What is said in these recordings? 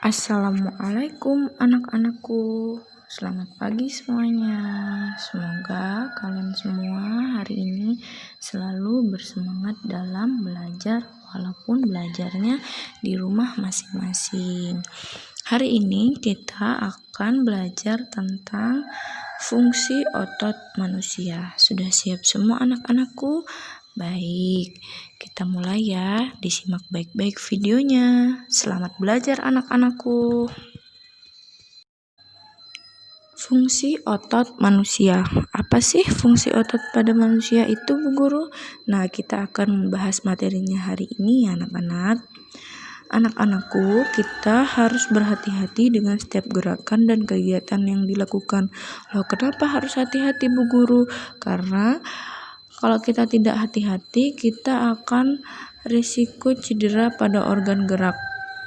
Assalamualaikum anak-anakku, selamat pagi semuanya. Semoga kalian semua hari ini selalu bersemangat dalam belajar walaupun belajarnya di rumah masing-masing. Hari ini kita akan belajar tentang fungsi otot manusia. Sudah siap semua anak-anakku? Baik, kita mulai ya. Disimak baik-baik videonya. Selamat belajar anak-anakku. Fungsi otot manusia. Apa sih fungsi otot pada manusia itu, Bu Guru? Nah, kita akan membahas materinya hari ini ya anak-anak. Anak-anakku, kita harus berhati-hati dengan setiap gerakan dan kegiatan yang dilakukan. Loh, kenapa harus hati-hati, Bu Guru? Karena kalau kita tidak hati-hati, kita akan risiko cedera pada organ gerak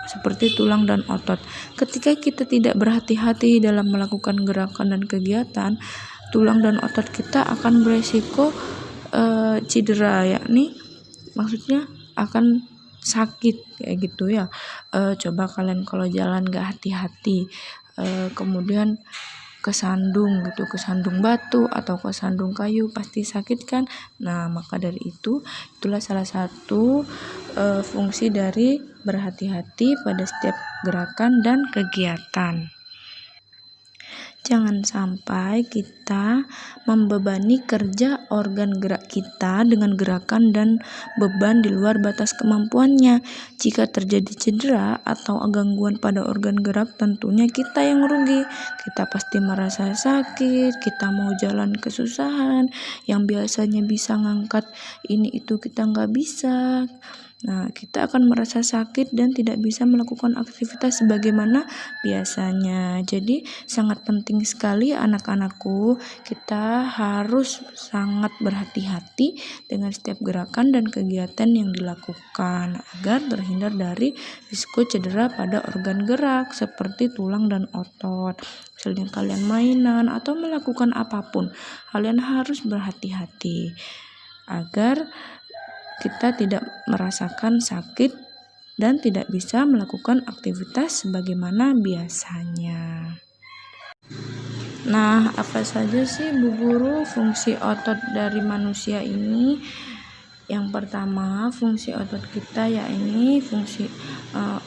seperti tulang dan otot. Ketika kita tidak berhati-hati dalam melakukan gerakan dan kegiatan, tulang dan otot kita akan berisiko cedera, yakni maksudnya akan sakit kayak gitu ya. Coba kalian kalau jalan gak hati-hati, kemudian kesandung batu atau kesandung kayu, pasti sakit kan. Nah, maka dari itulah salah satu fungsi dari berhati-hati pada setiap gerakan dan kegiatan. Jangan sampai kita membebani kerja organ gerak kita dengan gerakan dan beban di luar batas kemampuannya. Jika terjadi cedera atau gangguan pada organ gerak, tentunya kita yang rugi. Kita pasti merasa sakit, kita mau jalan kesusahan, yang biasanya bisa ngangkat ini itu kita nggak bisa. Nah, kita akan merasa sakit dan tidak bisa melakukan aktivitas sebagaimana biasanya. Jadi, sangat penting sekali anak-anakku, kita harus sangat berhati-hati dengan setiap gerakan dan kegiatan yang dilakukan agar terhindar dari risiko cedera pada organ gerak seperti tulang dan otot. Misalnya kalian mainan atau melakukan apapun, kalian harus berhati-hati agar kita tidak merasakan sakit dan tidak bisa melakukan aktivitas sebagaimana biasanya. Nah, apa saja sih Bu Guru fungsi otot dari manusia ini? Yang pertama, fungsi otot kita yakni fungsi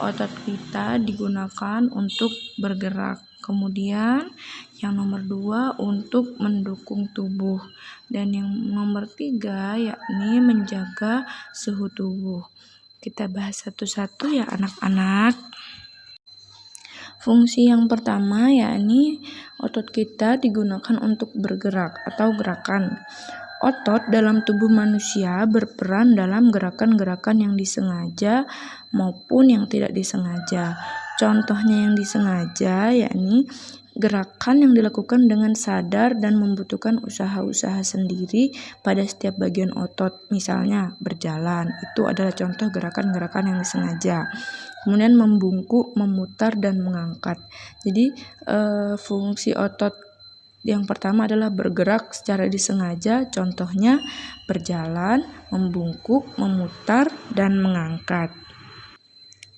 otot kita digunakan untuk bergerak. Kemudian yang nomor 2 untuk mendukung tubuh, dan yang nomor 3 yakni menjaga suhu tubuh. Kita bahas satu-satu ya anak-anak. Fungsi yang pertama yakni otot kita digunakan untuk bergerak atau gerakan. Otot dalam tubuh manusia berperan dalam gerakan-gerakan yang disengaja maupun yang tidak disengaja. Contohnya yang disengaja yakni gerakan yang dilakukan dengan sadar dan membutuhkan usaha-usaha sendiri pada setiap bagian otot. Misalnya berjalan, itu adalah contoh gerakan-gerakan yang disengaja. Kemudian membungkuk, memutar, dan mengangkat. Jadi fungsi otot yang pertama adalah bergerak secara disengaja, contohnya berjalan, membungkuk, memutar, dan mengangkat.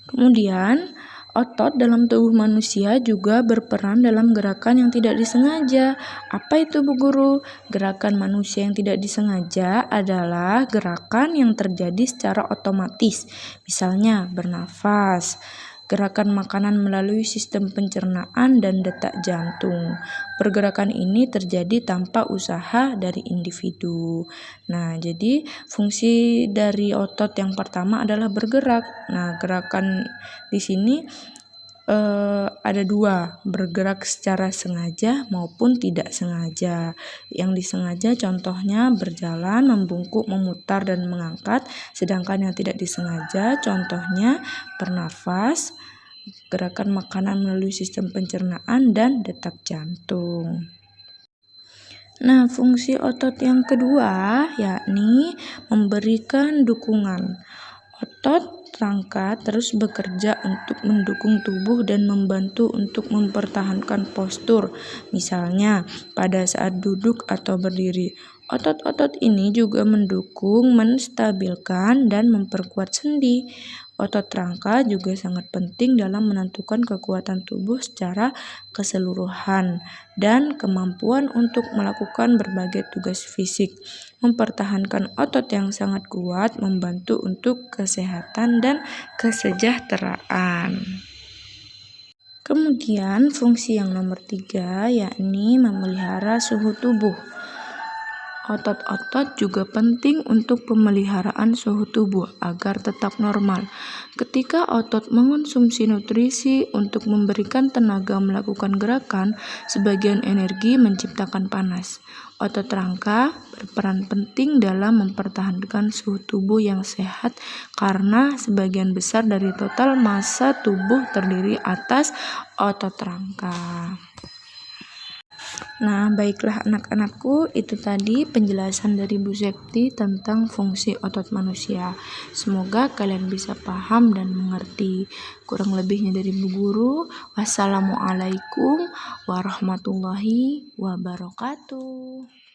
Kemudian otot dalam tubuh manusia juga berperan dalam gerakan yang tidak disengaja. Apa itu Bu Guru? Gerakan manusia yang tidak disengaja adalah gerakan yang terjadi secara otomatis. Misalnya bernafas, gerakan makanan melalui sistem pencernaan, dan detak jantung. Pergerakan ini terjadi tanpa usaha dari individu. Nah, jadi fungsi dari otot yang pertama adalah bergerak. Nah, gerakan di sini ada 2, bergerak secara sengaja maupun tidak sengaja. Yang disengaja contohnya berjalan, membungkuk, memutar, dan mengangkat. Sedangkan yang tidak disengaja contohnya bernafas, gerakan makanan melalui sistem pencernaan, dan detak jantung. Nah, fungsi otot yang kedua yakni memberikan dukungan. Otot rangka terus bekerja untuk mendukung tubuh dan membantu untuk mempertahankan postur. Misalnya, pada saat duduk atau berdiri. Otot-otot ini juga mendukung, menstabilkan, dan memperkuat sendi. Otot rangka juga sangat penting dalam menentukan kekuatan tubuh secara keseluruhan dan kemampuan untuk melakukan berbagai tugas fisik. Mempertahankan otot yang sangat kuat membantu untuk kesehatan dan kesejahteraan. Kemudian fungsi yang nomor 3 yakni memelihara suhu tubuh. Otot-otot juga penting untuk pemeliharaan suhu tubuh agar tetap normal. Ketika otot mengonsumsi nutrisi untuk memberikan tenaga melakukan gerakan, sebagian energi menciptakan panas. Otot rangka berperan penting dalam mempertahankan suhu tubuh yang sehat karena sebagian besar dari total massa tubuh terdiri atas otot rangka. Nah, baiklah anak-anakku, itu tadi penjelasan dari Bu Septi tentang fungsi otot manusia. Semoga kalian bisa paham dan mengerti. Kurang lebihnya dari Bu Guru. Wassalamualaikum warahmatullahi wabarakatuh.